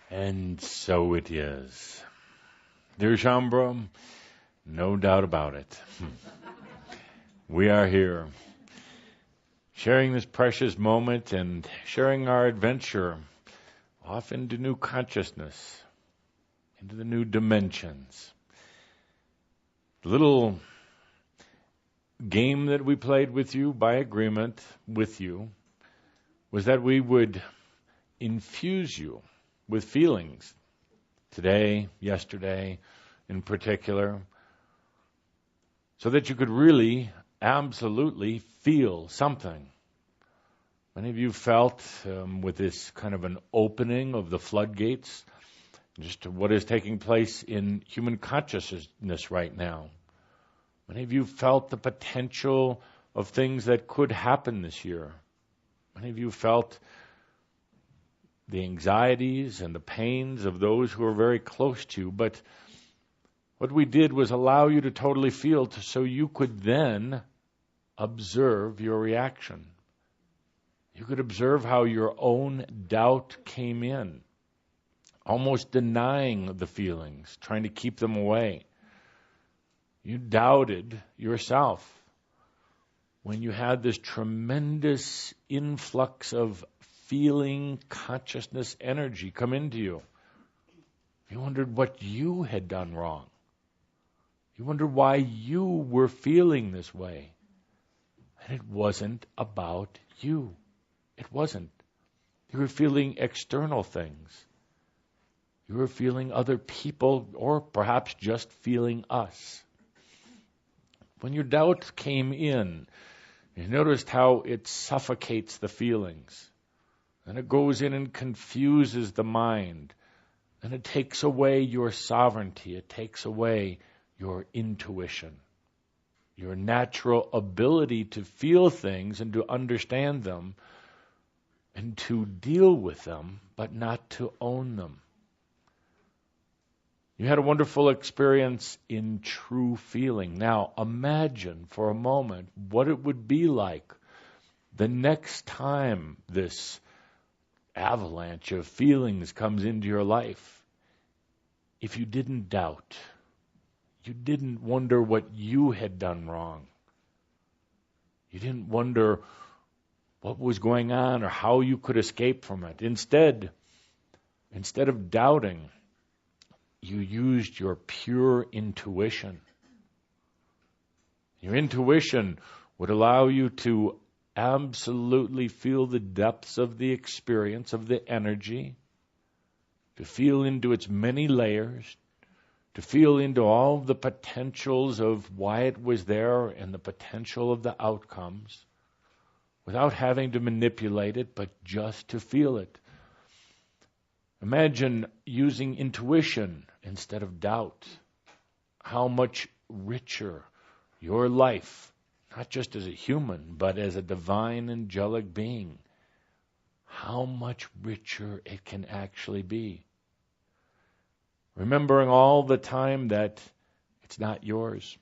And so it is. Dear Shambra, no doubt about it. We are here, sharing this precious moment and sharing our adventure off into new consciousness, into the new dimensions. The little game that we played with you by agreement with you was that we would infuse you with feelings today, yesterday in particular, so that you could really, absolutely feel something. Many of you felt with this kind of an opening of the floodgates just to what is taking place in human consciousness right now. Many of you felt the potential of things that could happen this year. Many of you felt the anxieties and the pains of those who are very close to you. But what we did was allow you to totally feel so you could then observe your reaction. You could observe how your own doubt came in, almost denying the feelings, trying to keep them away. You doubted yourself when you had this tremendous influx of feeling, consciousness, energy come into you. You wondered what you had done wrong. You wondered why you were feeling this way. And it wasn't about you. It wasn't. You were feeling external things. You were feeling other people, or perhaps just feeling us. When your doubt came in, you noticed how it suffocates the feelings. And it goes in and confuses the mind. And it takes away your sovereignty. It takes away your intuition, your natural ability to feel things and to understand them and to deal with them, but not to own them. You had a wonderful experience in true feeling. Now, imagine for a moment what it would be like the next time this avalanche of feelings comes into your life. If you didn't doubt, you didn't wonder what you had done wrong. You didn't wonder what was going on or how you could escape from it. Instead of doubting, you used your pure intuition. Your intuition would allow you to absolutely feel the depths of the experience, of the energy, to feel into its many layers, to feel into all the potentials of why it was there and the potential of the outcomes, without having to manipulate it, but just to feel it. Imagine using intuition instead of doubt. How much richer your life, not just as a human, but as a divine angelic being, how much richer it can actually be. Remembering all the time that it's not yours.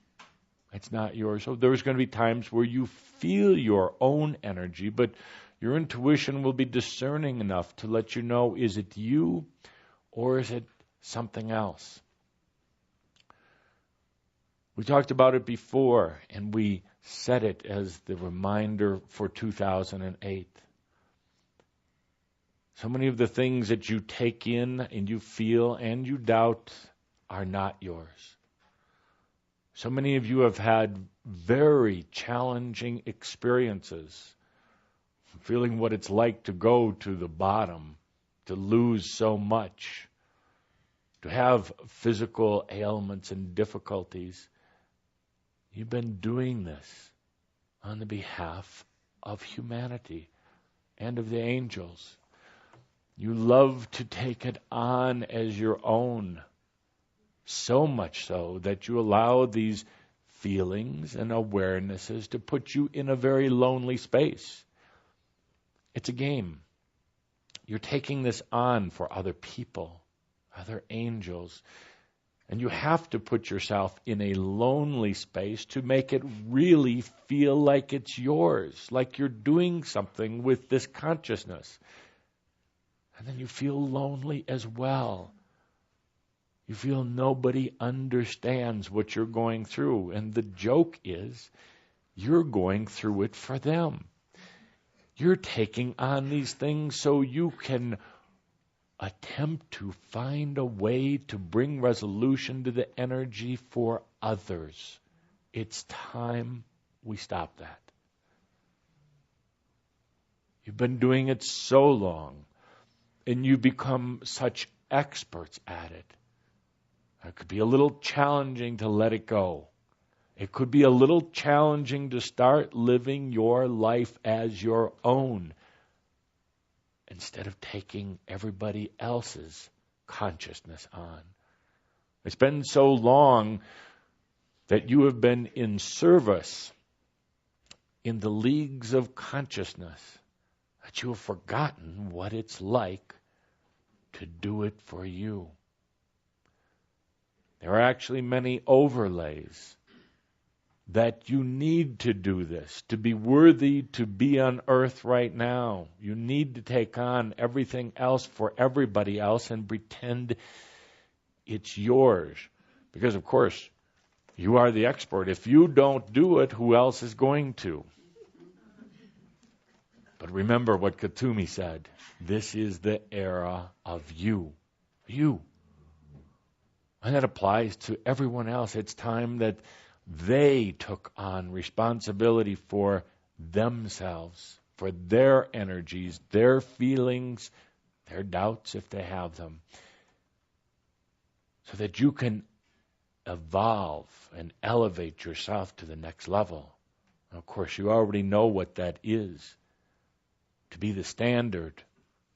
It's not yours. So there's going to be times where you feel your own energy, but your intuition will be discerning enough to let you know, is it you or is it something else? We talked about it before, and we set it as the reminder for 2008. So many of the things that you take in and you feel and you doubt are not yours. So many of you have had very challenging experiences, feeling what it's like to go to the bottom, to lose so much, to have physical ailments and difficulties. You've been doing this on the behalf of humanity and of the angels. You love to take it on as your own, so much so that you allow these feelings and awarenesses to put you in a very lonely space. It's a game. You're taking this on for other people, other angels, and you have to put yourself in a lonely space to make it really feel like it's yours, like you're doing something with this consciousness. And then you feel lonely as well. You feel nobody understands what you're going through. And the joke is, you're going through it for them. You're taking on these things so you can attempt to find a way to bring resolution to the energy for others. It's time we stop that. You've been doing it so long, and you become such experts at it. It could be a little challenging to let it go. It could be a little challenging to start living your life as your own instead of taking everybody else's consciousness on. It's been so long that you have been in service in the leagues of consciousness that you have forgotten what it's like to do it for you. There are actually many overlays that you need to do this, to be worthy to be on earth right now. You need to take on everything else for everybody else and pretend it's yours. Because, of course, you are the expert. If you don't do it, who else is going to? But remember what Katumi said. This is the era of you. You. And that applies to everyone else. It's time that they took on responsibility for themselves, for their energies, their feelings, their doubts if they have them, so that you can evolve and elevate yourself to the next level. And of course, you already know what that is. To be the standard,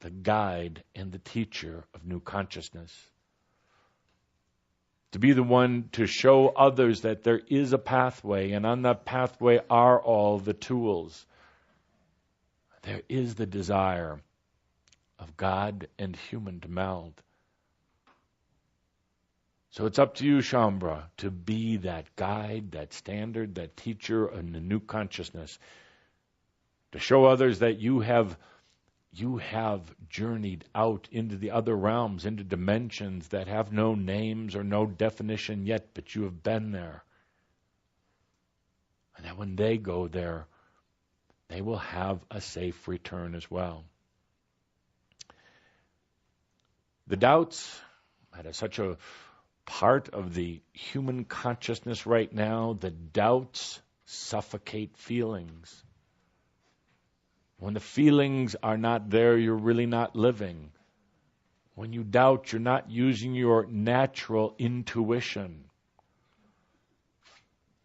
the guide, and the teacher of new consciousness. To be the one to show others that there is a pathway, and on that pathway are all the tools. There is the desire of God and human to meld. So it's up to you, Shaumbra, to be that guide, that standard, that teacher in the new consciousness. To show others that you have journeyed out into the other realms, into dimensions that have no names or no definition yet, but you have been there. And that when they go there, they will have a safe return as well. The doubts that are such a part of the human consciousness right now. The doubts suffocate feelings. When the feelings are not there, you're really not living. When you doubt, you're not using your natural intuition.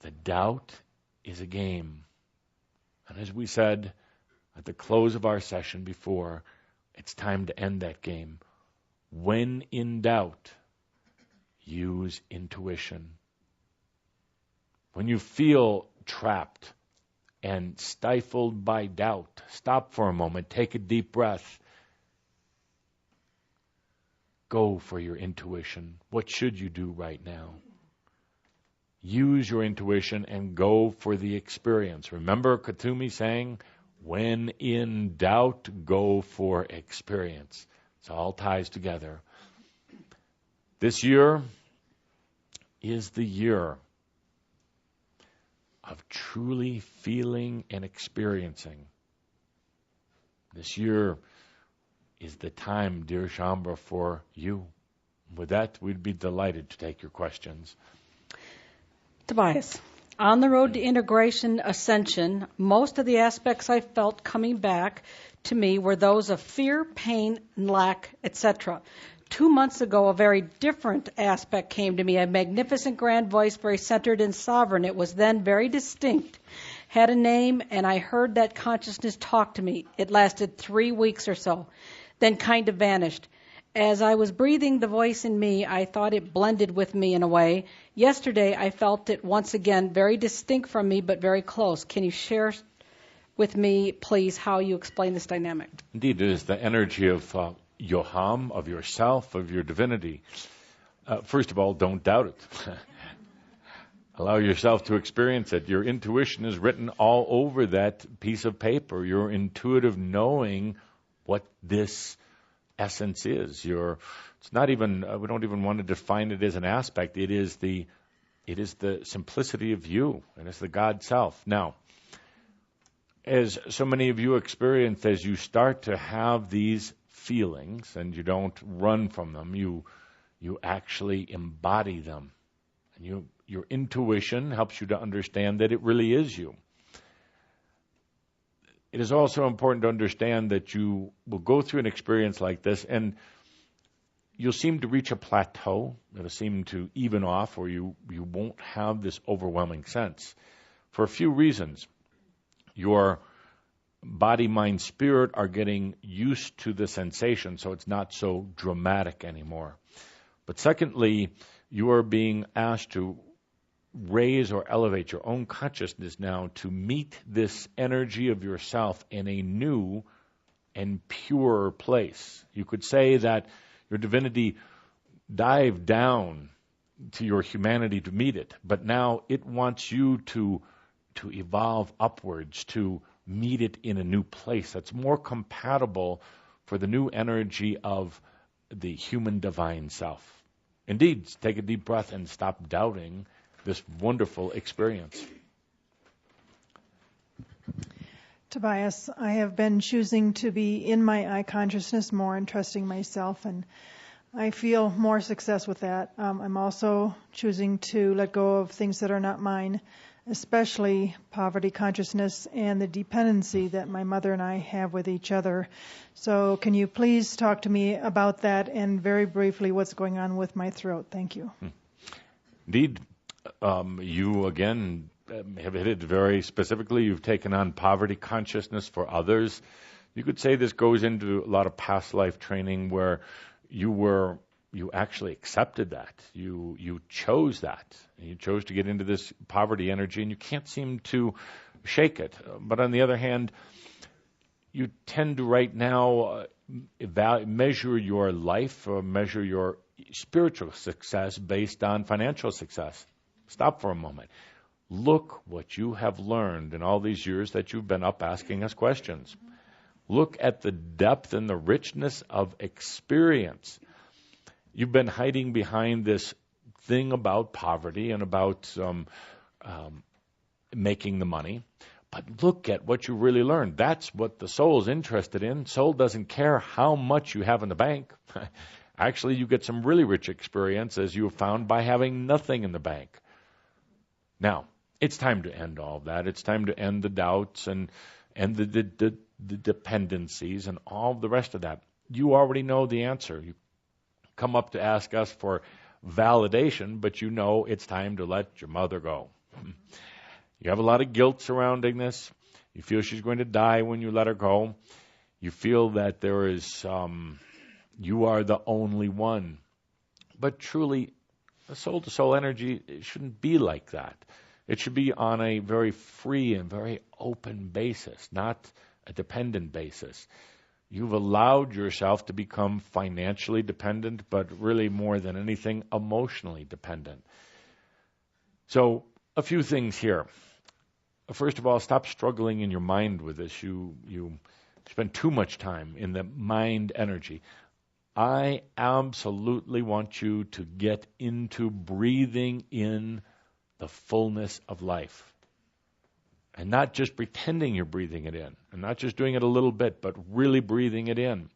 The doubt is a game. And as we said at the close of our session before, it's time to end that game. When in doubt, use intuition. When you feel trapped and stifled by doubt, stop for a moment, take a deep breath. Go for your intuition. What should you do right now? Use your intuition and go for the experience. Remember Katumi saying, when in doubt, go for experience. It all ties together. This year is the year of truly feeling and experiencing. This year is the time, dear Shaumbra, for you. With that, we'd be delighted to take your questions. Tobias, on the road to integration ascension, most of the aspects I felt coming back to me were those of fear, pain, lack, etc. 2 months ago, a very different aspect came to me, a magnificent grand voice, very centered and sovereign. It was then very distinct, had a name, and I heard that consciousness talk to me. It lasted 3 weeks or so, then kind of vanished. As I was breathing the voice in me, I thought it blended with me in a way. Yesterday, I felt it once again, very distinct from me, but very close. Can you share with me, please, how you explain this dynamic? Indeed, it is the energy of Yoham, of yourself, of your divinity. First of all, don't doubt it. Allow yourself to experience it. Your intuition is written all over that piece of paper. Your intuitive knowing what this essence is. It's not even, we don't even want to define it as an aspect. It is the simplicity of you, and it's the God self. Now, as so many of you experience, as you start to have these feelings and you don't run from them, you actually embody them. And your intuition helps you to understand that it really is you. It is also important to understand that you will go through an experience like this and you'll seem to reach a plateau. It'll seem to even off, or you won't have this overwhelming sense for a few reasons. Your body, mind, spirit are getting used to the sensation, so it's not so dramatic anymore. But secondly, you are being asked to raise or elevate your own consciousness now to meet this energy of yourself in a new and pure place. You could say that your divinity dived down to your humanity to meet it, but now it wants you to evolve upwards, to meet it in a new place that's more compatible for the new energy of the human divine self. Indeed, take a deep breath and stop doubting this wonderful experience. Tobias, I have been choosing to be in my I consciousness more and trusting myself, and I feel more success with that. I'm also choosing to let go of things that are not mine, especially poverty consciousness and the dependency that my mother and I have with each other. So can you please talk to me about that and very briefly what's going on with my throat? Thank you. Indeed, you again have hit it very specifically. You've taken on poverty consciousness for others. You could say this goes into a lot of past life training where you actually accepted that. You chose that. You chose to get into this poverty energy, and you can't seem to shake it. But on the other hand, you tend to right now measure your life or measure your spiritual success based on financial success. Stop for a moment. Look what you have learned in all these years that you've been up asking us questions. Look at the depth and the richness of experience. You've been hiding behind this thing about poverty and about making the money. But look at what you really learned. That's what the soul is interested in. Soul doesn't care how much you have in the bank. Actually, you get some really rich experience, as you have found, by having nothing in the bank. Now, it's time to end all of that. It's time to end the doubts and the dependencies and all the rest of that. You already know the answer. You come up to ask us for validation, but you know it's time to let your mother go. You have a lot of guilt surrounding this. You feel she's going to die when you let her go. You feel that there is, you are the only one. But truly, the soul-to-soul energy, it shouldn't be like that. It should be on a very free and very open basis, not a dependent basis. You've allowed yourself to become financially dependent, but really more than anything, emotionally dependent. So, a few things here. First of all, stop struggling in your mind with this. You spend too much time in the mind energy. I absolutely want you to get into breathing in the fullness of life. And not just pretending you're breathing it in, and not just doing it a little bit, but really breathing it in.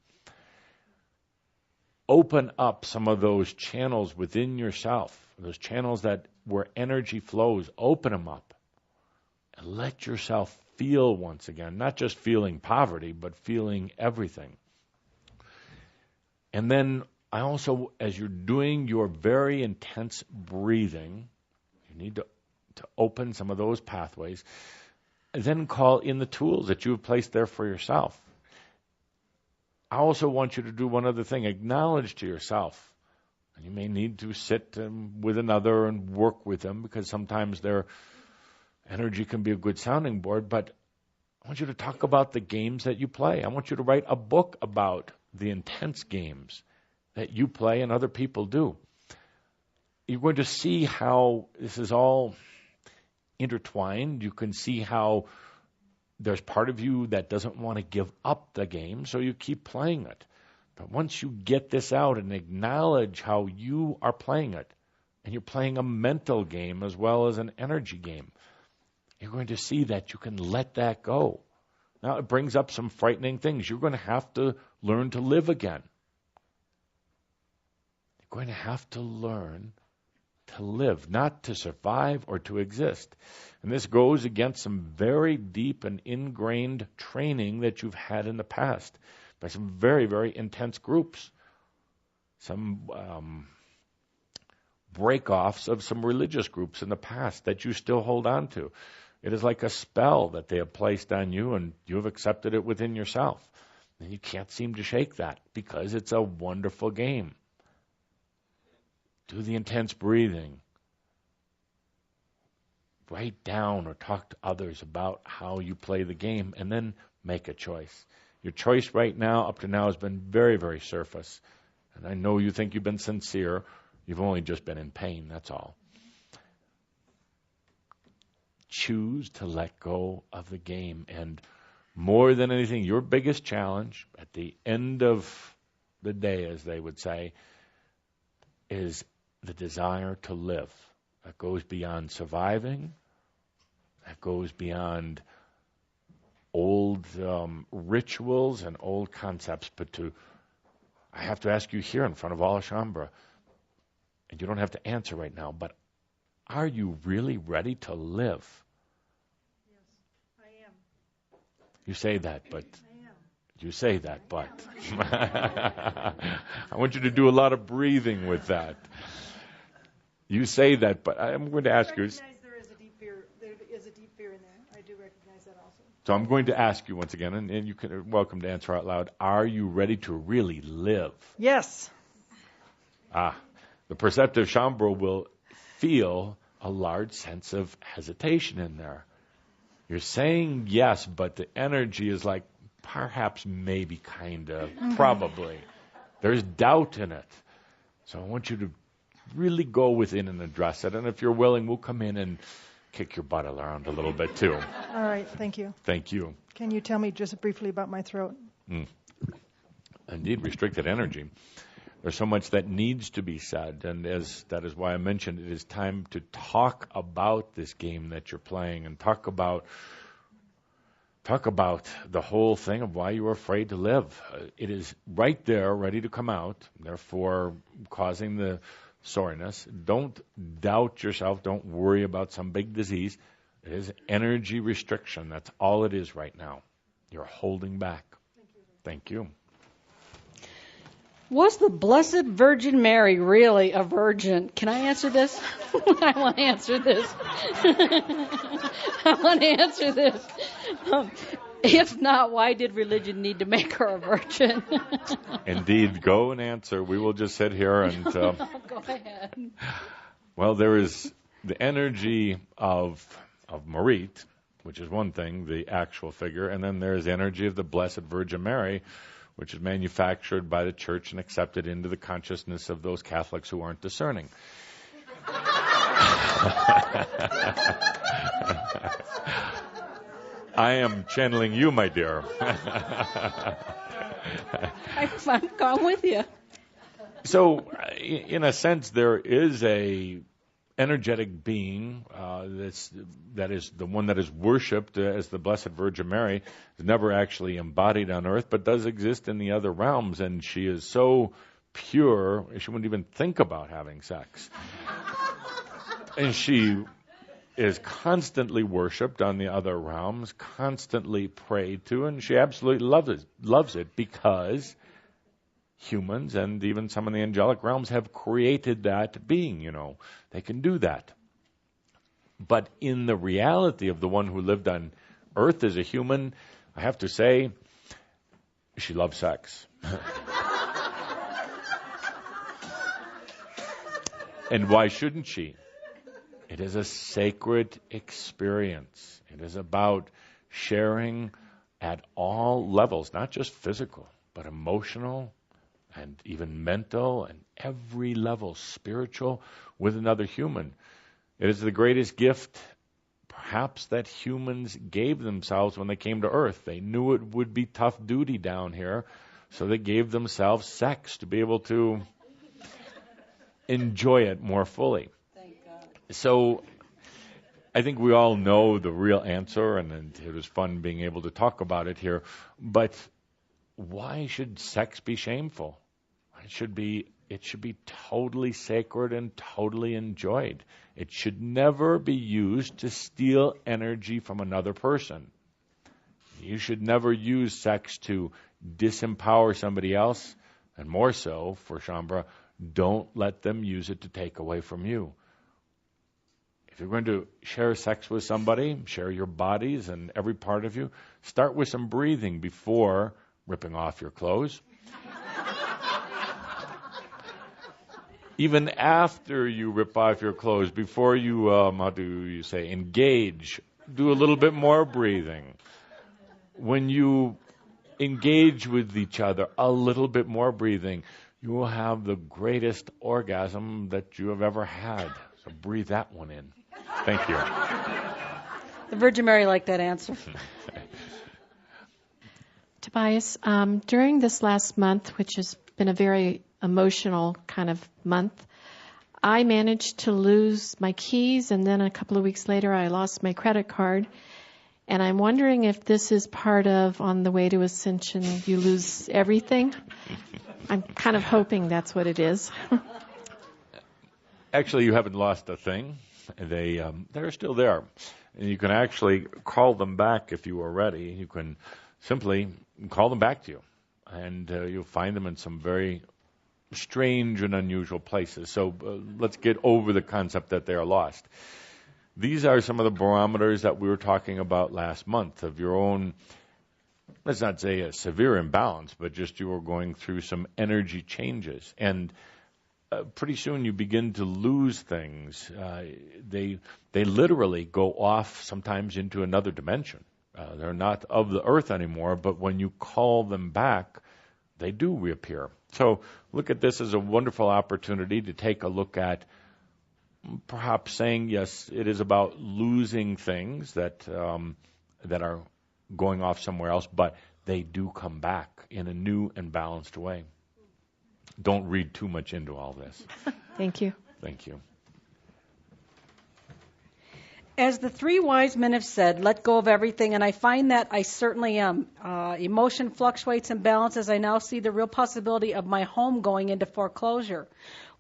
Open up some of those channels within yourself, those channels where energy flows. Open them up and let yourself feel once again, not just feeling poverty, but feeling everything. And then I also, as you're doing your very intense breathing, you need to open some of those pathways. Then call in the tools that you've placed there for yourself. I also want you to do one other thing. Acknowledge to yourself. And you may need to sit with another and work with them, because sometimes their energy can be a good sounding board. But I want you to talk about the games that you play. I want you to write a book about the intense games that you play and other people do. You're going to see how this is all intertwined. You can see how there's part of you that doesn't want to give up the game, so you keep playing it. But once you get this out and acknowledge how you are playing it, and you're playing a mental game as well as an energy game, you're going to see that you can let that go. Now, it brings up some frightening things. You're going to have to learn to live again. You're going to have to learn to live, not to survive or to exist. And this goes against some very deep and ingrained training that you've had in the past by some very, very intense groups. Some break-offs of some religious groups in the past that you still hold on to. It is like a spell that they have placed on you, and you have accepted it within yourself. And you can't seem to shake that because it's a wonderful game. Do the intense breathing. Write down or talk to others about how you play the game, and then make a choice. Your choice right now, up to now, has been very, very surface. And I know you think you've been sincere. You've only just been in pain, that's all. Choose to let go of the game. And more than anything, your biggest challenge at the end of the day, as they would say, is the desire to live. That goes beyond surviving. That goes beyond old rituals and old concepts. But I have to ask you here in front of all of Shaumbra, and you don't have to answer right now, but are you really ready to live? Yes, I am. You say that, but... I am. You say that, but... I want you to do a lot of breathing with that. You say that, but I'm going to ask you... There is a deep fear. There is a deep fear in there. I do recognize that also. So I'm going to ask you once again, and you can welcome to answer out loud. Are you ready to really live? Yes. The perceptive Shaumbra will feel a large sense of hesitation in there. You're saying yes, but the energy is like perhaps, maybe, kind of, probably. There's doubt in it. So I want you to really go within and address it. And if you're willing, we'll come in and kick your butt around a little bit too. All right, thank you. Thank you. Can you tell me just briefly about my throat? Indeed, restricted energy. There's so much that needs to be said, and that is why I mentioned it is time to talk about this game that you're playing and talk about the whole thing of why you're afraid to live. It is right there, ready to come out, therefore causing the soreness. Don't doubt yourself. Don't worry about some big disease. It is energy restriction. That's all it is right now. You're holding back. Thank you. Was the Blessed Virgin Mary really a virgin? Can I answer this? I want to answer this. If not, why did religion need to make her a virgin? Indeed, go and answer. We will just sit here and... Go ahead. Well, there is the energy of Marit, which is one thing, the actual figure, and then there's the energy of the Blessed Virgin Mary, which is manufactured by the church and accepted into the consciousness of those Catholics who aren't discerning. I am channeling you, my dear. I'm with you. So, in a sense, there is a energetic being that is the one that is worshipped as the Blessed Virgin Mary, is never actually embodied on earth, but does exist in the other realms, and she is so pure, she wouldn't even think about having sex. And she is constantly worshipped on the other realms, constantly prayed to, and she absolutely loves it because humans and even some of the angelic realms have created that being, They can do that. But in the reality of the one who lived on earth as a human, I have to say, she loves sex. And why shouldn't she? It is a sacred experience. It is about sharing at all levels, not just physical, but emotional and even mental and every level, spiritual, with another human. It is the greatest gift, perhaps, that humans gave themselves when they came to earth. They knew it would be tough duty down here, So they gave themselves sex to be able to enjoy it more fully. Thank God. So I think we all know the real answer, and it was fun being able to talk about it here. But why should sex be shameful? It should be totally sacred and totally enjoyed. It should never be used to steal energy from another person. You should never use sex to disempower somebody else, and more so for Shambra, don't let them use it to take away from you. If you're going to share sex with somebody, share your bodies and every part of you, start with some breathing before ripping off your clothes. Even after you rip off your clothes, before you, engage, do a little bit more breathing. When you engage with each other, a little bit more breathing, you will have the greatest orgasm that you have ever had. So breathe that one in. Thank you. The Virgin Mary liked that answer. Tobias, during this last month, which has been a very emotional kind of month, I managed to lose my keys, and then a couple of weeks later I lost my credit card. And I'm wondering if this is part of On the Way to Ascension, you lose everything. I'm kind of hoping that's what it is. Actually, you haven't lost a thing. They're still there. And you can actually call them back if you are ready. You can simply call them back to you. And you'll find them in some very strange and unusual places. So let's get over the concept that they are lost. These are some of the barometers that we were talking about last month of your own, let's not say a severe imbalance, but just you were going through some energy changes. And pretty soon you begin to lose things. They literally go off sometimes into another dimension. They're not of the earth anymore, but when you call them back, they do reappear. So look at this as a wonderful opportunity to take a look at perhaps saying, yes, it is about losing things that are going off somewhere else, but they do come back in a new and balanced way. Don't read too much into all this. Thank you. Thank you. As the three wise men have said, let go of everything, and I find that I certainly am. Emotion fluctuates in balance as I now see the real possibility of my home going into foreclosure.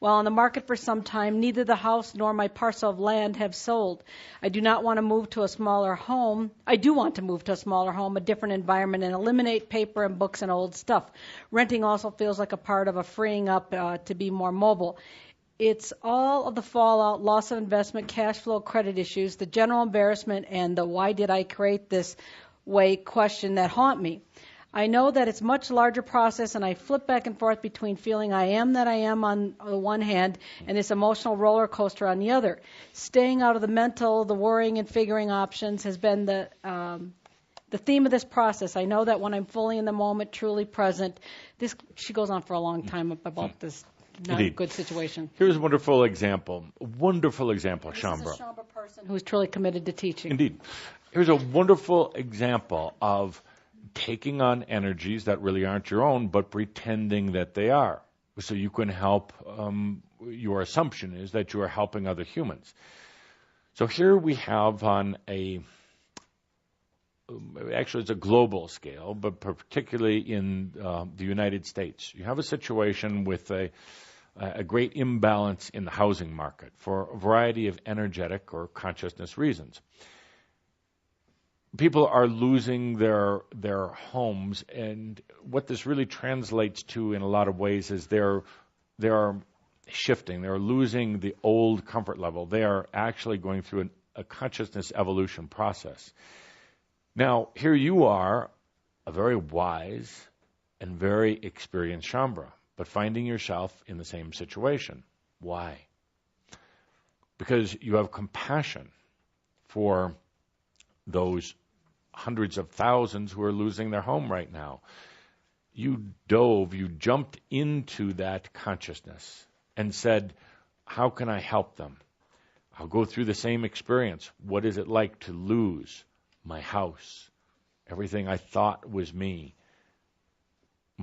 While on the market for some time, neither the house nor my parcel of land have sold. I do not want to move to a smaller home. I do want to move to a smaller home, a different environment, and eliminate paper and books and old stuff. Renting also feels like a part of a freeing up to be more mobile. It's all of the fallout, loss of investment, cash flow, credit issues, the general embarrassment, and the why did I create this way question that haunt me. I know that it's a much larger process, and I flip back and forth between feeling I am that I am on the one hand and this emotional roller coaster on the other. Staying out of the mental, the worrying and figuring options has been the theme of this process. I know that when I'm fully in the moment, truly present, she goes on for a long time about this not Indeed. good situation. Here's a wonderful example, Shambra. This is a Shambra person who's truly committed to teaching. Indeed. Here's a wonderful example of taking on energies that really aren't your own, but pretending that they are. So you can help, your assumption is that you are helping other humans. So here we have on actually it's a global scale, but particularly in the United States. You have a situation with a great imbalance in the housing market for a variety of energetic or consciousness reasons. People are losing their homes, and what this really translates to in a lot of ways is they're shifting. They're losing the old comfort level. They are actually going through a consciousness evolution process. Now, here you are, a very wise and very experienced Shambra, but finding yourself in the same situation. Why? Because you have compassion for those hundreds of thousands who are losing their home right now. You jumped into that consciousness and said, how can I help them? I'll go through the same experience. What is it like to lose my house, everything I thought was me,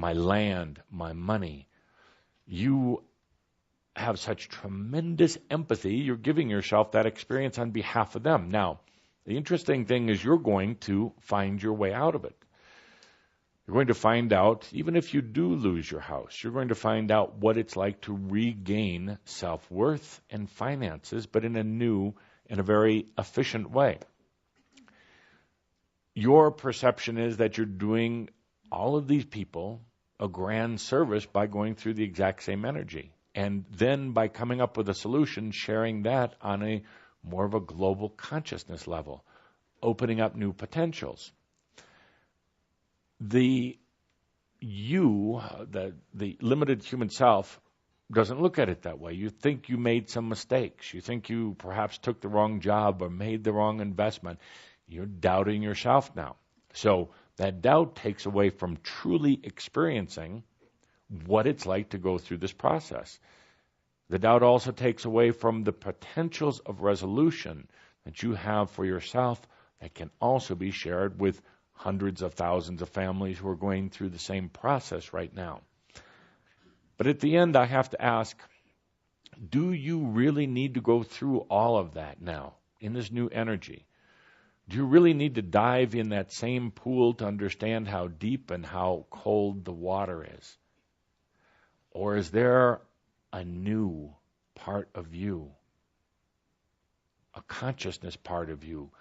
my land, my money. You have such tremendous empathy, you're giving yourself that experience on behalf of them. Now, the interesting thing is you're going to find your way out of it. You're going to find out, even if you do lose your house, you're going to find out what it's like to regain self-worth and finances, but in a new and a very efficient way. Your perception is that you're doing all of these people a grand service by going through the exact same energy. And then by coming up with a solution, sharing that on a more of a global consciousness level, opening up new potentials. The limited human self doesn't look at it that way. You think you made some mistakes. You think you perhaps took the wrong job or made the wrong investment. You're doubting yourself now. So that doubt takes away from truly experiencing what it's like to go through this process. The doubt also takes away from the potentials of resolution that you have for yourself that can also be shared with hundreds of thousands of families who are going through the same process right now. But at the end, I have to ask, do you really need to go through all of that now in this new energy? Do you really need to dive in that same pool to understand how deep and how cold the water is? Or is there a new part of you, a consciousness part of you,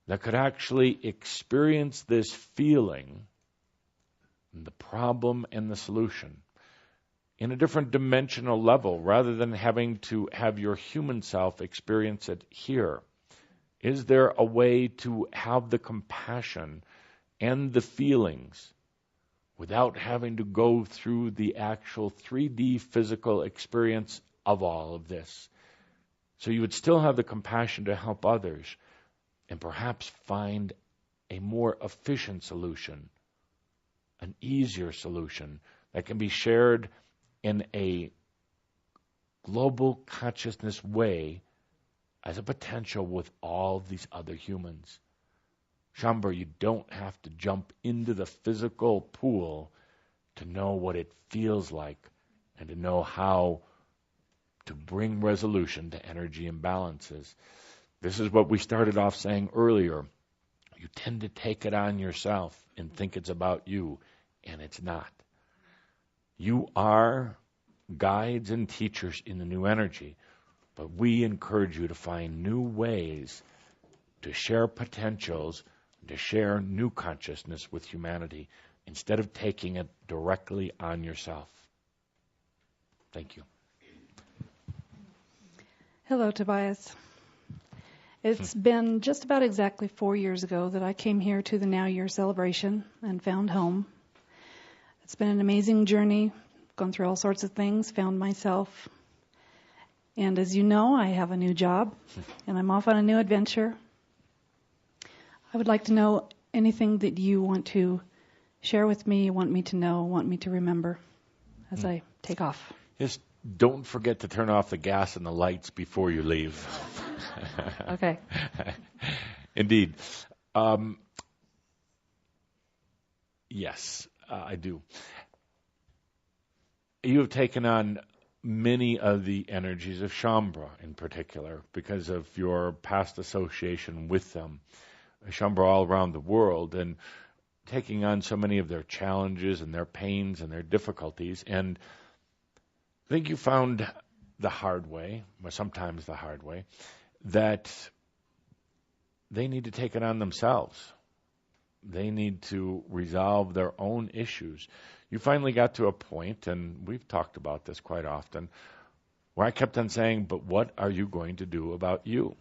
that could actually experience this feeling, the problem and the solution, in a different dimensional level, rather than having to have your human self experience it here? Is there a way to have the compassion and the feelings without having to go through the actual 3D physical experience of all of this? So you would still have the compassion to help others and perhaps find a more efficient solution, an easier solution that can be shared in a global consciousness way as a potential with all these other humans. Shambhara, you don't have to jump into the physical pool to know what it feels like and to know how to bring resolution to energy imbalances. This is what we started off saying earlier. You tend to take it on yourself and think it's about you, and it's not. You are guides and teachers in the new energy, but we encourage you to find new ways to share potentials, to share new consciousness with humanity, instead of taking it directly on yourself. Thank you. Hello, Tobias. It's been just about exactly 4 years ago that I came here to the Now Year celebration and found home. It's been an amazing journey, gone through all sorts of things, found myself. And as you know, I have a new job, and I'm off on a new adventure. I would like to know anything that you want to share with me, want me to know, want me to remember as I take off. Just don't forget to turn off the gas and the lights before you leave. Okay. Indeed. Yes, I do. You have taken on many of the energies of Shambhara in particular because of your past association with them. Shambhara all around the world, and taking on so many of their challenges and their pains and their difficulties. And I think you found the hard way, or sometimes the hard way, that they need to take it on themselves. They need to resolve their own issues. You finally got to a point, and we've talked about this quite often, where I kept on saying, but what are you going to do about you?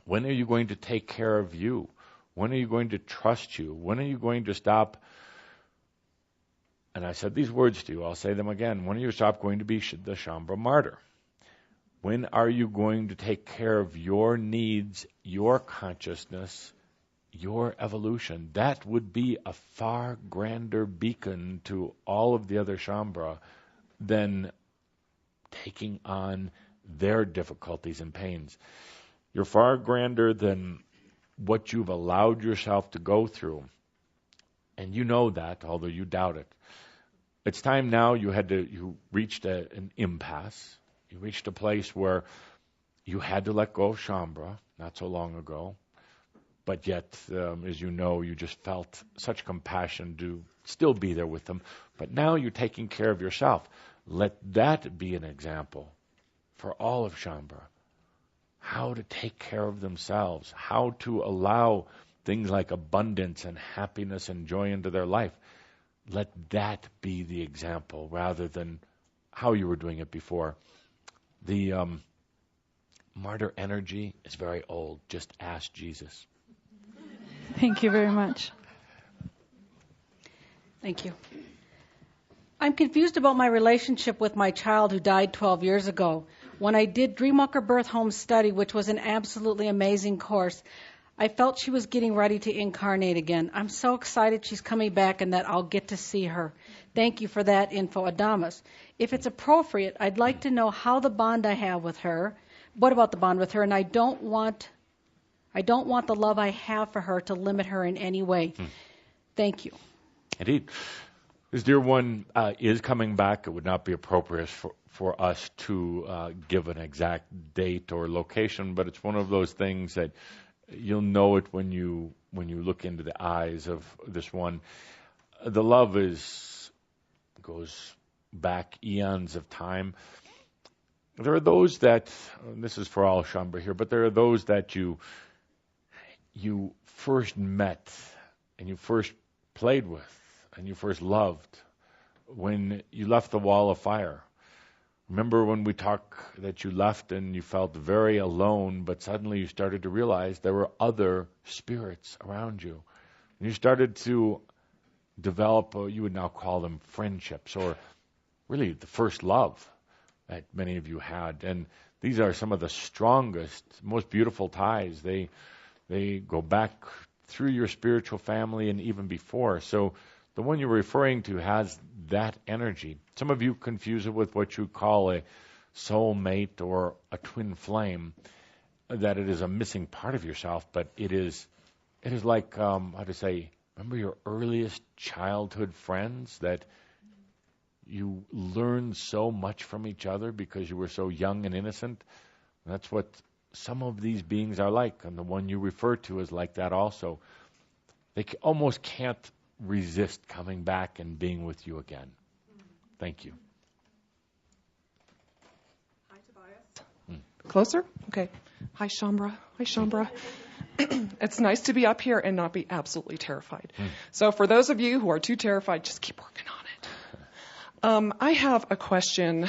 When are you going to take care of you? When are you going to trust you? When are you going to stop? And I said these words to you. I'll say them again. When are you stop going to be the Shambhara martyr? When are you going to take care of your needs, your consciousness, your evolution? That would be a far grander beacon to all of the other Shambhara than taking on their difficulties and pains. You're far grander than what you've allowed yourself to go through. And you know that, although you doubt it. It's time now you reached an impasse. You reached a place where you had to let go of Shambra not so long ago. But yet, as you know, you just felt such compassion to still be there with them. But now you're taking care of yourself. Let that be an example for all of Shambra. How to take care of themselves. How to allow things like abundance and happiness and joy into their life. Let that be the example rather than how you were doing it before. The martyr energy is very old. Just ask Jesus. Thank you very much. Thank you. I'm confused about my relationship with my child who died 12 years ago. When I did Dreamwalker Birth Home Study, which was an absolutely amazing course, I felt she was getting ready to incarnate again. I'm so excited she's coming back and that I'll get to see her. Thank you for that info, Adamus. If it's appropriate, I'd like to know how the bond I have with her, what about the bond with her, and I don't want the love I have for her to limit her in any way. Thank you. Indeed. This dear one is coming back. It would not be appropriate for us to give an exact date or location, but it's one of those things that you'll know it when you look into the eyes of this one. The love goes back eons of time. There are those that, this is for all Shambra here, but there are those that you first met and you first played with and you first loved when you left the wall of fire. Remember when we talked that you left and you felt very alone, but suddenly you started to realize there were other spirits around you. And you started to develop, you would now call them friendships, or really the first love that many of you had. And these are some of the strongest, most beautiful ties. They go back through your spiritual family and even before. So the one you're referring to has that energy. Some of you confuse it with what you call a soulmate or a twin flame, that it is a missing part of yourself, but it is like, how to say, remember your earliest childhood friends that you learned so much from each other because you were so young and innocent? That's what some of these beings are like, and the one you refer to is like that also. They almost can't resist coming back and being with you again. Thank you. Hi, Tobias. Closer? Okay. Hi, Shambra. Hi, Shambra. It's nice to be up here and not be absolutely terrified. So for those of you who are too terrified, just keep working on it. I have a question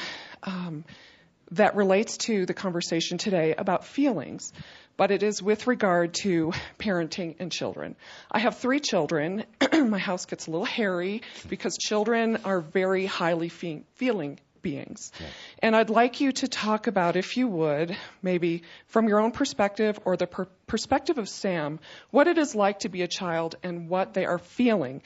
that relates to the conversation today about feelings, but it is with regard to parenting and children. I have 3 children. My house gets a little hairy because children are very highly feeling beings. Yeah. And I'd like you to talk about, if you would, maybe from your own perspective or the perspective of Sam, what it is like to be a child and what they are feeling.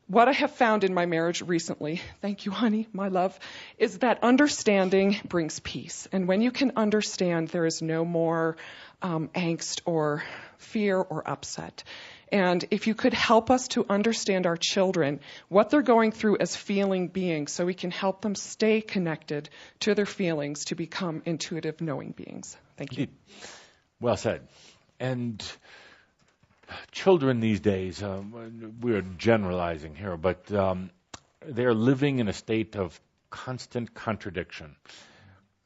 What I have found in my marriage recently, thank you, honey, my love, is that understanding brings peace. And when you can understand, there is no more angst or fear or upset. And if you could help us to understand our children, what they're going through as feeling beings, so we can help them stay connected to their feelings to become intuitive knowing beings. Thank you. Well said. And children these days, we're generalizing here, but they're living in a state of constant contradiction.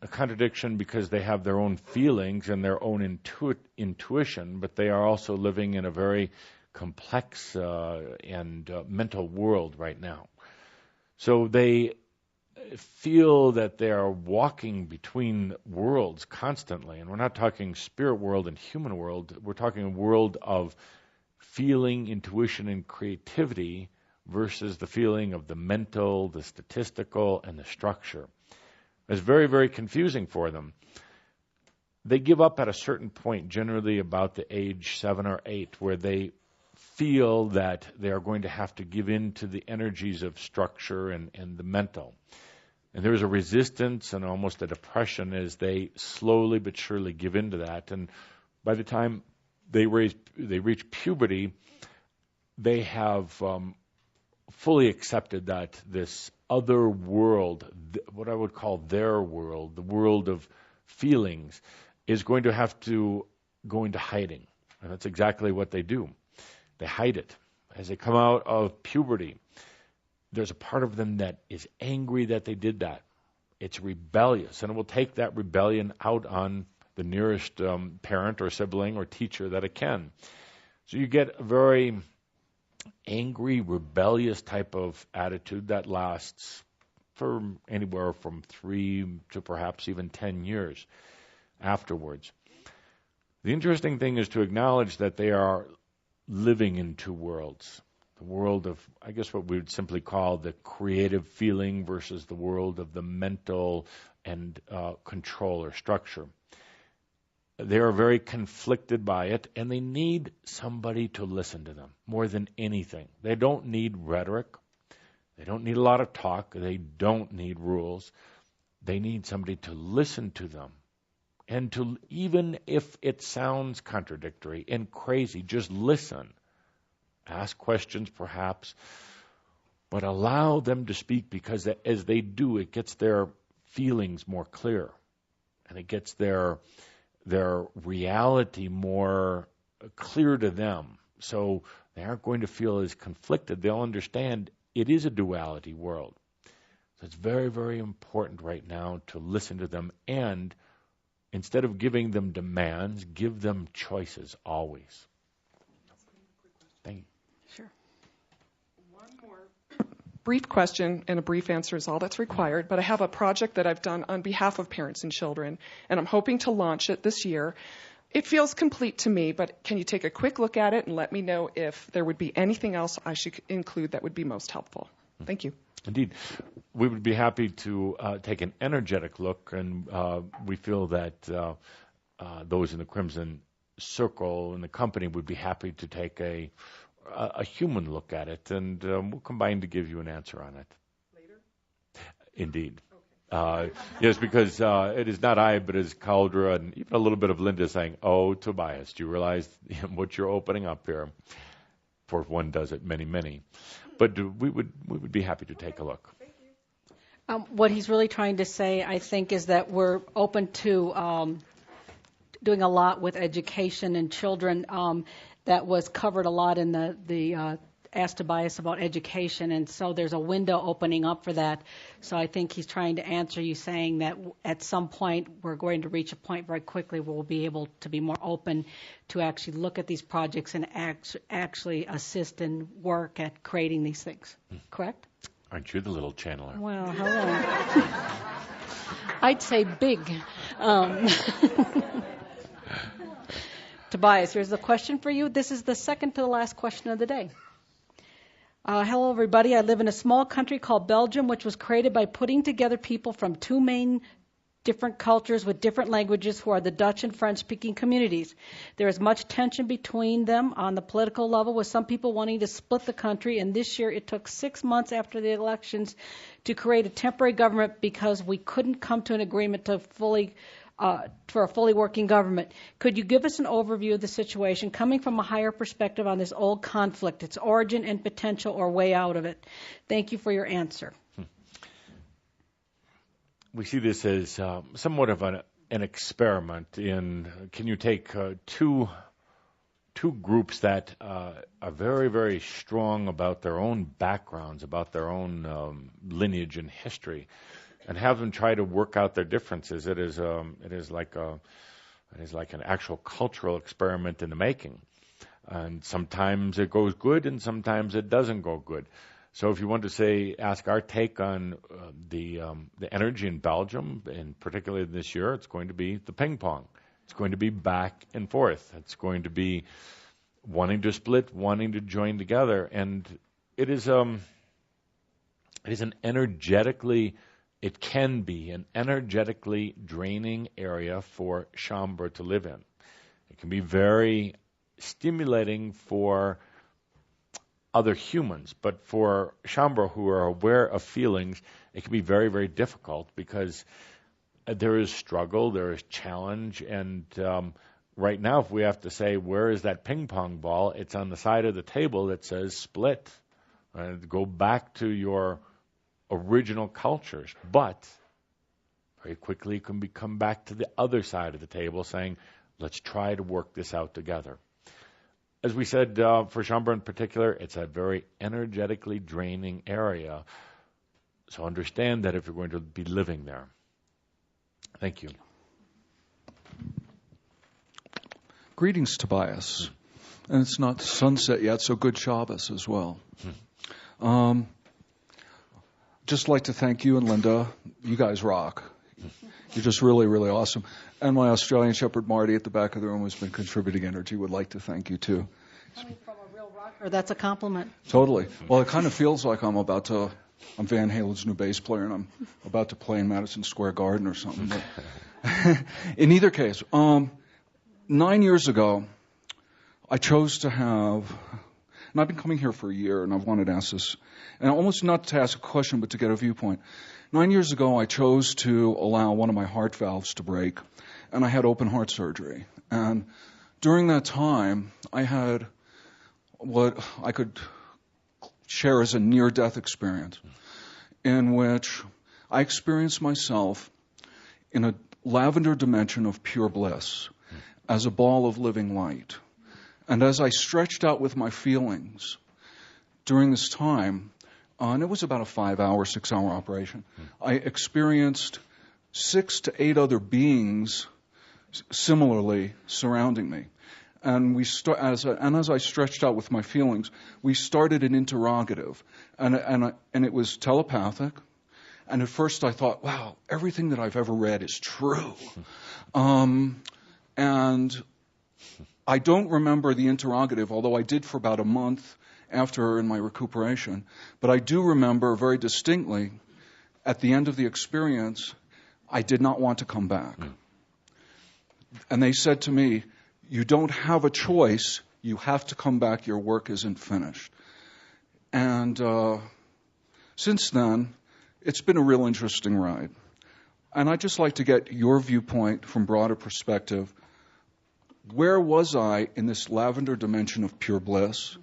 A contradiction because they have their own feelings and their own intuition, but they are also living in a very complex and mental world right now. So they feel that they are walking between worlds constantly. And we're not talking spirit world and human world. We're talking a world of feeling, intuition, and creativity versus the feeling of the mental, the statistical, and the structure. It's very, very confusing for them. They give up at a certain point, generally about the age 7 or 8, where they feel that they are going to have to give in to the energies of structure and the mental. And there is a resistance and almost a depression as they slowly but surely give in to that. And by the time they reach puberty, they have fully accepted that this other world, what I would call their world, the world of feelings, is going to have to go into hiding. And that's exactly what they do. They hide it. As they come out of puberty, there's a part of them that is angry that they did that. It's rebellious, and it will take that rebellion out on the nearest parent or sibling or teacher that it can. So you get a very angry, rebellious type of attitude that lasts for anywhere from 3 to perhaps even 10 years afterwards. The interesting thing is to acknowledge that they are living in two worlds. The world of, I guess, what we would simply call the creative feeling versus the world of the mental and control or structure. They are very conflicted by it, and they need somebody to listen to them more than anything. They don't need rhetoric. They don't need a lot of talk. They don't need rules. They need somebody to listen to them. And to, even if it sounds contradictory and crazy, just listen. Ask questions perhaps, but allow them to speak, because as they do, it gets their feelings more clear, and it gets their reality more clear to them. So they aren't going to feel as conflicted. They'll understand it is a duality world. So it's very, very important right now to listen to them, and instead of giving them demands, give them choices always. Thank you. Sure. One more brief question and a brief answer is all that's required, but I have a project that I've done on behalf of parents and children, and I'm hoping to launch it this year. It feels complete to me, but can you take a quick look at it and let me know if there would be anything else I should include that would be most helpful? Thank you. Indeed. We would be happy to take an energetic look, and we feel that those in the Crimson Circle and the company would be happy to take a human look at it, and we'll combine to give you an answer on it. Later? Indeed. Okay. Yes, because it is not I, but it is Caldra, and even a little bit of Linda saying, "Oh, Tobias, do you realize what you're opening up here?" For one does it, many. But we would be happy to take a look. What he's really trying to say, I think, is that we're open to doing a lot with education and children. That was covered a lot in the Ask Tobias about education, and so there's a window opening up for that. So I think he's trying to answer you, saying that at some point we're going to reach a point very quickly where we'll be able to be more open to actually look at these projects and actually assist and work at creating these things. Correct? Aren't you the little channeler? Well, hello. I'd say big. Tobias, here's a question for you. This is the second to the last question of the day. Hello, everybody. I live in a small country called Belgium, which was created by putting together people from two main different cultures with different languages who are the Dutch and French-speaking communities. There is much tension between them on the political level, with some people wanting to split the country, and this year it took 6 months after the elections to create a temporary government because we couldn't come to an agreement to for a fully working government. Could you give us an overview of the situation coming from a higher perspective on this old conflict, its origin and potential or way out of it? Thank you for your answer. We see this as somewhat of an experiment in, can you take two groups that are very, very strong about their own backgrounds, about their own lineage and history, and have them try to work out their differences. It is like an actual cultural experiment in the making. And sometimes it goes good, and sometimes it doesn't go good. So if you want to ask our take on the energy in Belgium, and particularly this year, it's going to be the ping pong. It's going to be back and forth. It's going to be wanting to split, wanting to join together, and it can be an energetically draining area for Chambre to live in. It can be very stimulating for other humans, but for Chambre who are aware of feelings, it can be very, very difficult because there is struggle, there is challenge, and right now, if we have to say, where is that ping pong ball, it's on the side of the table that says split. right? Go back to your original cultures. But very quickly you can come back to the other side of the table saying, let's try to work this out together. As we said, for Shaumbra in particular, it's a very energetically draining area. So understand that if you're going to be living there. Thank you. Greetings, Tobias. And it's not sunset yet, so good Shabbos as well. Just like to thank you and Linda. You guys rock. You're just really, really awesome. And my Australian Shepherd Marty at the back of the room who's been contributing energy would like to thank you too. Coming from a real rocker, that's a compliment. Totally. Well, it kind of feels like I'm Van Halen's new bass player and I'm about to play in Madison Square Garden or something. But in either case, 9 years ago, I chose to have, and I've been coming here for a year and I've wanted to ask this, and almost not to ask a question but to get a viewpoint. 9 years ago, I chose to allow one of my heart valves to break, and I had open heart surgery. And during that time, I had what I could share as a near-death experience, in which I experienced myself in a lavender dimension of pure bliss, as a ball of living light. And as I stretched out with my feelings during this time, and it was about a 5-hour, 6-hour operation, I experienced 6 to 8 other beings similarly surrounding me. And as I stretched out with my feelings, we started an interrogative, and it was telepathic. And at first I thought, wow, everything that I've ever read is true. And I don't remember the interrogative, although I did for about a month after in my recuperation. But I do remember very distinctly, at the end of the experience, I did not want to come back. And they said to me, you don't have a choice. You have to come back. Your work isn't finished. And since then, it's been a real interesting ride. And I'd just like to get your viewpoint from broader perspective. Where was I in this lavender dimension of pure bliss?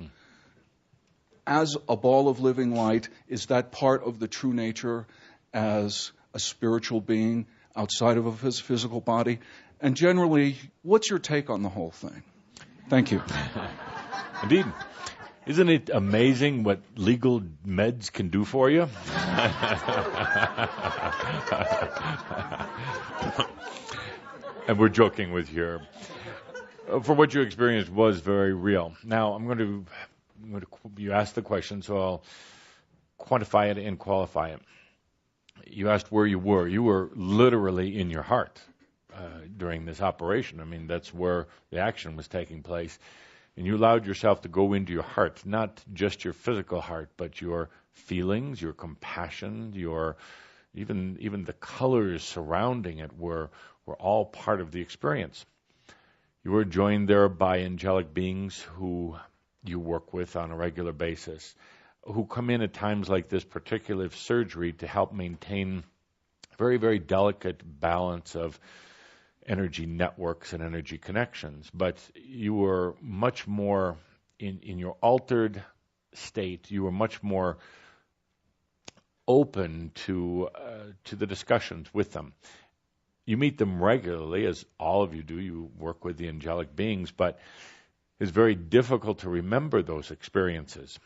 As a ball of living light, is that part of the true nature as a spiritual being outside of his physical body? And generally, what's your take on the whole thing? Thank you. Indeed. Isn't it amazing what legal meds can do for you? And we're joking with you. For what you experienced was very real. Now, you asked the question, so I'll quantify it and qualify it. You asked where you were. You were literally in your heart during this operation. I mean, that's where the action was taking place. And you allowed yourself to go into your heart, not just your physical heart, but your feelings, your compassion, your even the colors surrounding it were all part of the experience. You were joined there by angelic beings who you work with on a regular basis, who come in at times like this particular surgery to help maintain very, very delicate balance of energy networks and energy connections. But you were much more in your altered state. You were much more open to the discussions with them. You meet them regularly, as all of you do. You work with the angelic beings, but it's very difficult to remember those experiences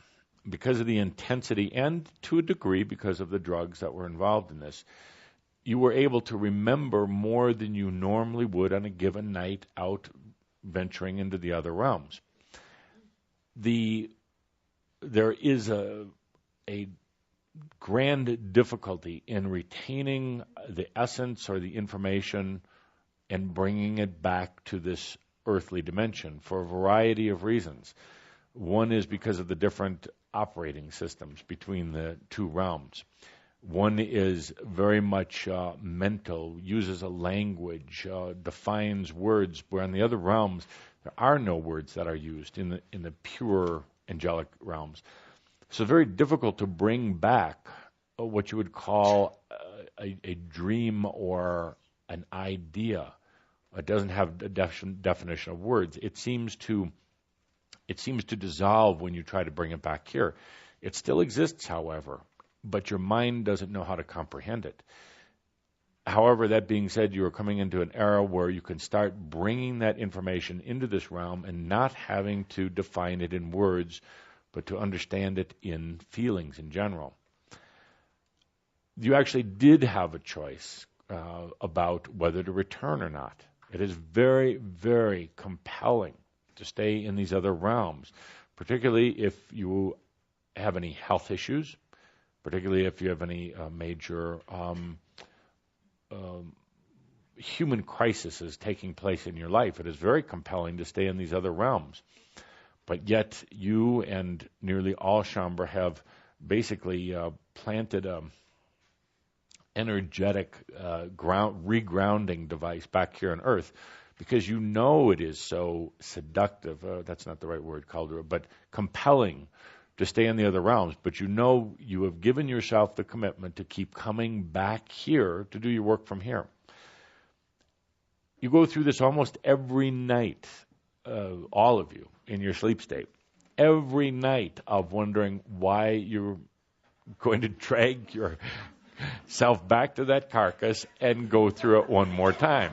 because of the intensity and, to a degree, because of the drugs that were involved in this. You were able to remember more than you normally would on a given night out venturing into the other realms. There is a grand difficulty in retaining the essence or the information and bringing it back to this earthly dimension for a variety of reasons. One is because of the different operating systems between the two realms. One is very much mental, uses a language, defines words, where in the other realms there are no words that are used in the pure angelic realms. So very difficult to bring back what you would call a dream or an idea. It doesn't have a definition of words. It seems to dissolve when you try to bring it back here. It still exists, however, but your mind doesn't know how to comprehend it. However, that being said, you are coming into an era where you can start bringing that information into this realm and not having to define it in words, but to understand it in feelings in general. You actually did have a choice about whether to return or not. It is very, very compelling to stay in these other realms, particularly if you have any health issues, particularly if you have any major human crises taking place in your life. It is very compelling to stay in these other realms. But yet you and nearly all Shaumbra have basically planted a energetic regrounding device back here on Earth, because you know it is so seductive. That's not the right word, Calder, but compelling to stay in the other realms. But you know you have given yourself the commitment to keep coming back here to do your work from here. You go through this almost every night, all of you, in your sleep state. Every night of wondering why you're going to drag yourself back to that carcass and go through it one more time.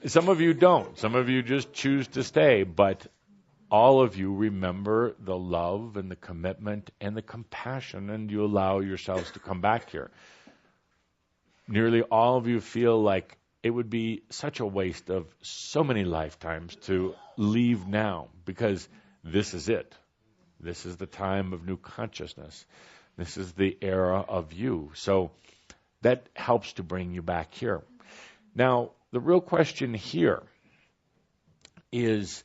Some of you don't. Some of you just choose to stay, but all of you remember the love and the commitment and the compassion, and you allow yourselves to come back here. Nearly all of you feel like it would be such a waste of so many lifetimes to leave now, because this is it. This is the time of new consciousness. This is the era of you. So that helps to bring you back here. Now, the real question here is,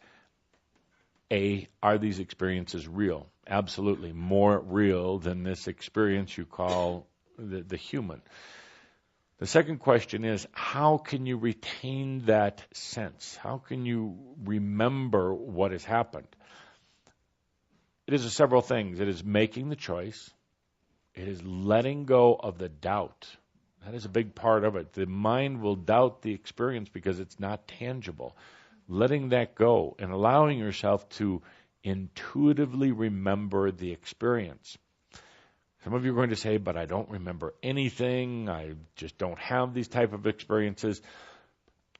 are these experiences real? Absolutely. More real than this experience you call the human. The second question is, how can you retain that sense? How can you remember what has happened? It is several things. It is making the choice. It is letting go of the doubt. That is a big part of it. The mind will doubt the experience because it's not tangible. Letting that go and allowing yourself to intuitively remember the experience. Some of you are going to say, but I don't remember anything. I just don't have these type of experiences.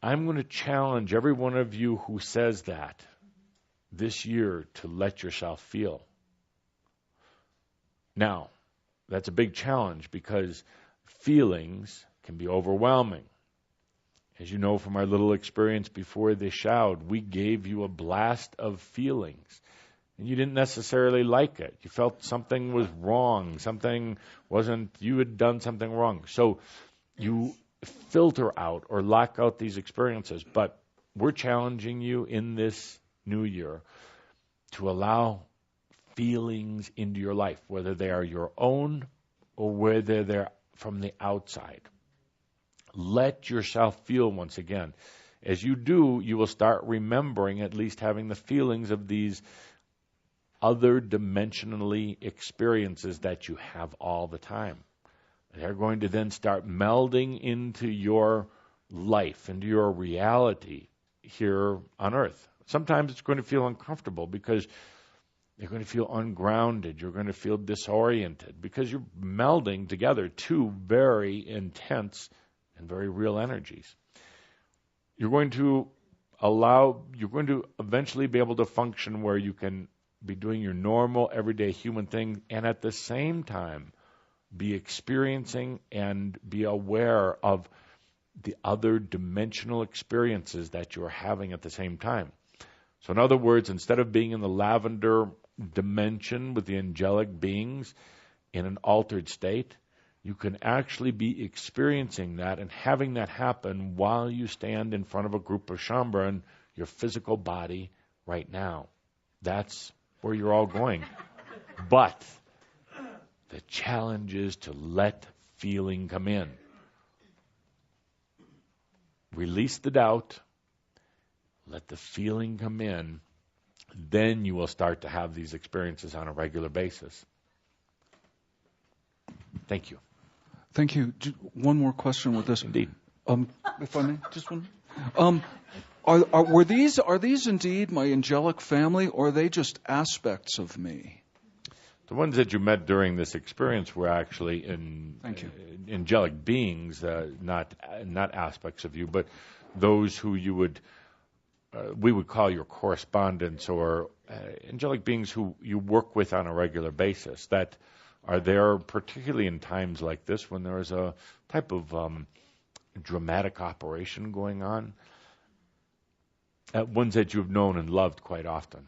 I'm going to challenge every one of you who says that this year to let yourself feel. Now, that's a big challenge because feelings can be overwhelming. As you know from our little experience before the shout, we gave you a blast of feelings. And you didn't necessarily like it. You felt something was wrong. You had done something wrong. So you filter out or lock out these experiences. But we're challenging you in this new year to allow feelings into your life, whether they are your own or whether they're from the outside. Let yourself feel once again. As you do, you will start remembering, at least having the feelings of these other dimensionally experiences that you have all the time. They're going to then start melding into your life, into your reality here on Earth. Sometimes it's going to feel uncomfortable because you're going to feel ungrounded. You're going to feel disoriented because you're melding together two very intense and very real energies. You're going to eventually be able to function where you can be doing your normal, everyday human thing, and at the same time be experiencing and be aware of the other dimensional experiences that you're having at the same time. So in other words, instead of being in the lavender dimension with the angelic beings in an altered state, you can actually be experiencing that and having that happen while you stand in front of a group of Shaumbra in your physical body right now. That's where you're all going. But the challenge is to let feeling come in. Release the doubt. Let the feeling come in. Then you will start to have these experiences on a regular basis. Thank you. Thank you. One more question with this. Indeed. If I may, just one. Are these indeed my angelic family, or are they just aspects of me? The ones that you met during this experience were actually Thank you. angelic beings, not aspects of you, but those who we would call your correspondents, or angelic beings who you work with on a regular basis, that are there particularly in times like this when there is a type of dramatic operation going on. Ones that you've known and loved quite often.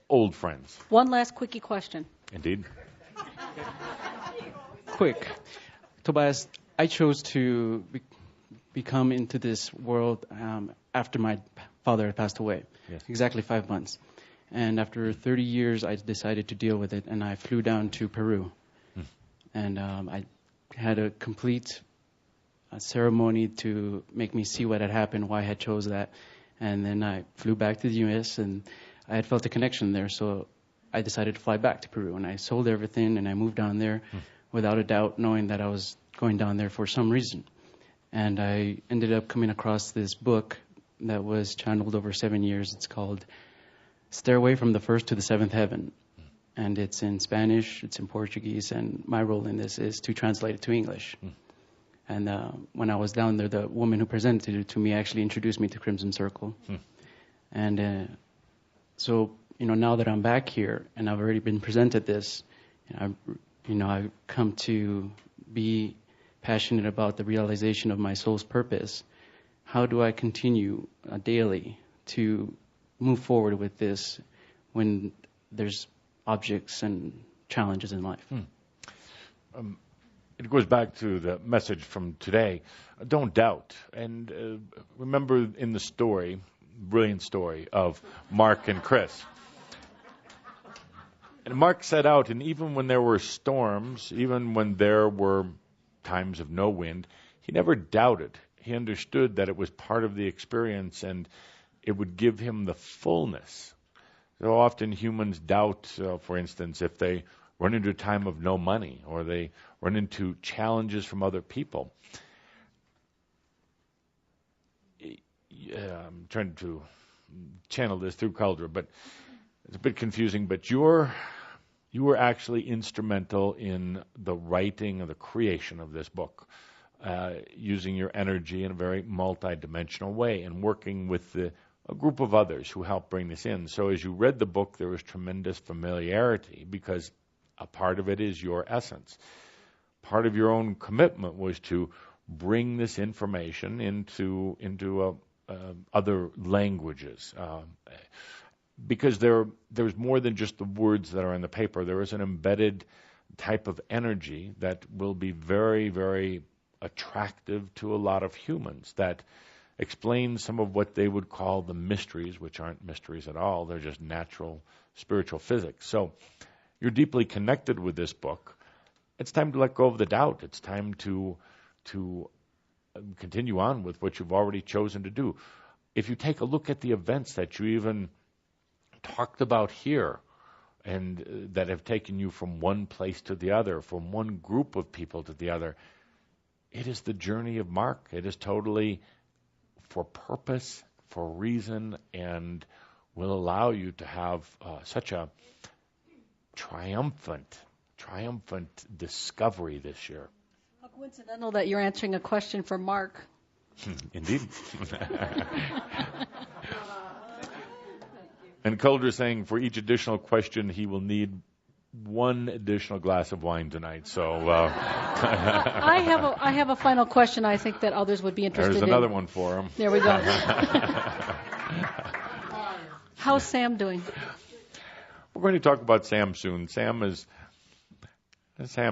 Old friends. One last quickie question. Indeed. Quick. Tobias, I chose to become into this world after my father had passed away. Yes. Exactly 5 months. And after 30 years, I decided to deal with it, and I flew down to Peru. And I had a complete ceremony to make me see what had happened, why I had chose that. And then I flew back to the U.S., and I had felt a connection there, so I decided to fly back to Peru. And I sold everything, and I moved down there without a doubt, knowing that I was going down there for some reason. And I ended up coming across this book that was channeled over 7 years. It's called Stairway from the First to the Seventh Heaven. And it's in Spanish, it's in Portuguese, and my role in this is to translate it to English. And when I was down there, the woman who presented it to me actually introduced me to Crimson Circle. And so, now that I'm back here and I've already been presented this, I've come to be passionate about the realization of my soul's purpose. How do I continue daily to move forward with this when there's objects and challenges in life? It goes back to the message from today. Don't doubt. And remember in the story, brilliant story of Mark and Chris. And Mark set out, and even when there were storms, even when there were times of no wind, he never doubted. He understood that it was part of the experience, and it would give him the fullness. So often humans doubt, for instance, if they run into a time of no money, or they run into challenges from other people. I'm trying to channel this through Cauldre, but it's a bit confusing. But you were actually instrumental in the writing and the creation of this book, using your energy in a very multidimensional way and working with a group of others who helped bring this in. So as you read the book, there was tremendous familiarity because a part of it is your essence. Part of your own commitment was to bring this information into other languages, because there's more than just the words that are in the paper. There is an embedded type of energy that will be very, very attractive to a lot of humans, that explains some of what they would call the mysteries, which aren't mysteries at all. They're just natural spiritual physics. So you're deeply connected with this book. It's time to let go of the doubt. It's time to continue on with what you've already chosen to do. If you take a look at the events that you even talked about here, and that have taken you from one place to the other, from one group of people to the other, it is the journey of Mark. It is totally for purpose, for reason, and will allow you to have such a triumphant discovery this year. How coincidental that you're answering a question for Mark. Indeed. And Cauldre saying for each additional question he will need one additional glass of wine tonight. So I have a final question I think that others would be interested in. There's another one for him. There we go. How's Sam doing? We're going to talk about Sam soon. Sam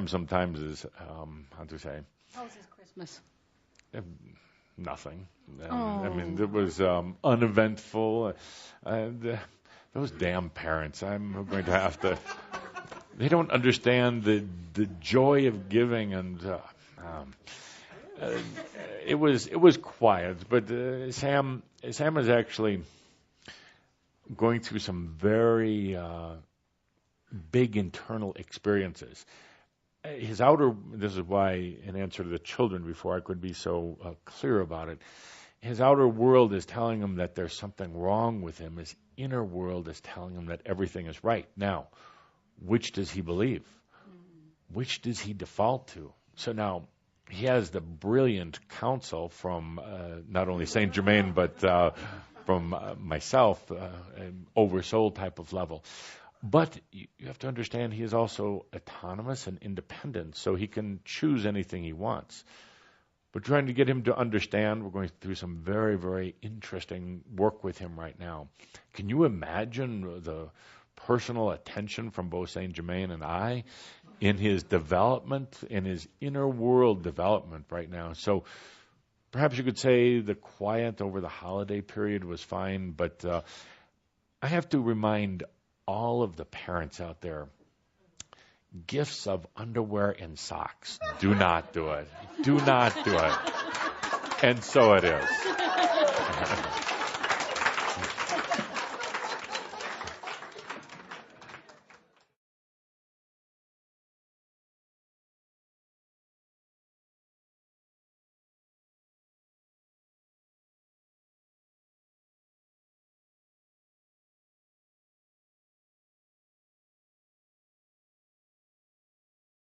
sometimes is, how to say? How was his Christmas? Nothing. I mean, it was uneventful. Those damn parents, I'm going to have to... They don't understand the joy of giving, and it was quiet. But Sam is actually going through some very big internal experiences. His outer, this is why, in answer to the children before I could be so clear about it, his outer world is telling him that there's something wrong with him. His inner world is telling him that everything is right. Now, which does he believe? Which does he default to? So now he has the brilliant counsel from not only Saint Germain, but from myself, an oversoul type of level. But you have to understand he is also autonomous and independent, so he can choose anything he wants. We're trying to get him to understand. We're going through some very, very interesting work with him right now. Can you imagine the personal attention from both Saint Germain and I in his development, in his inner world development right now? So perhaps you could say the quiet over the holiday period was fine, but I have to remind all of the parents out there, gifts of underwear and socks. Do not do it. Do not do it. And so it is.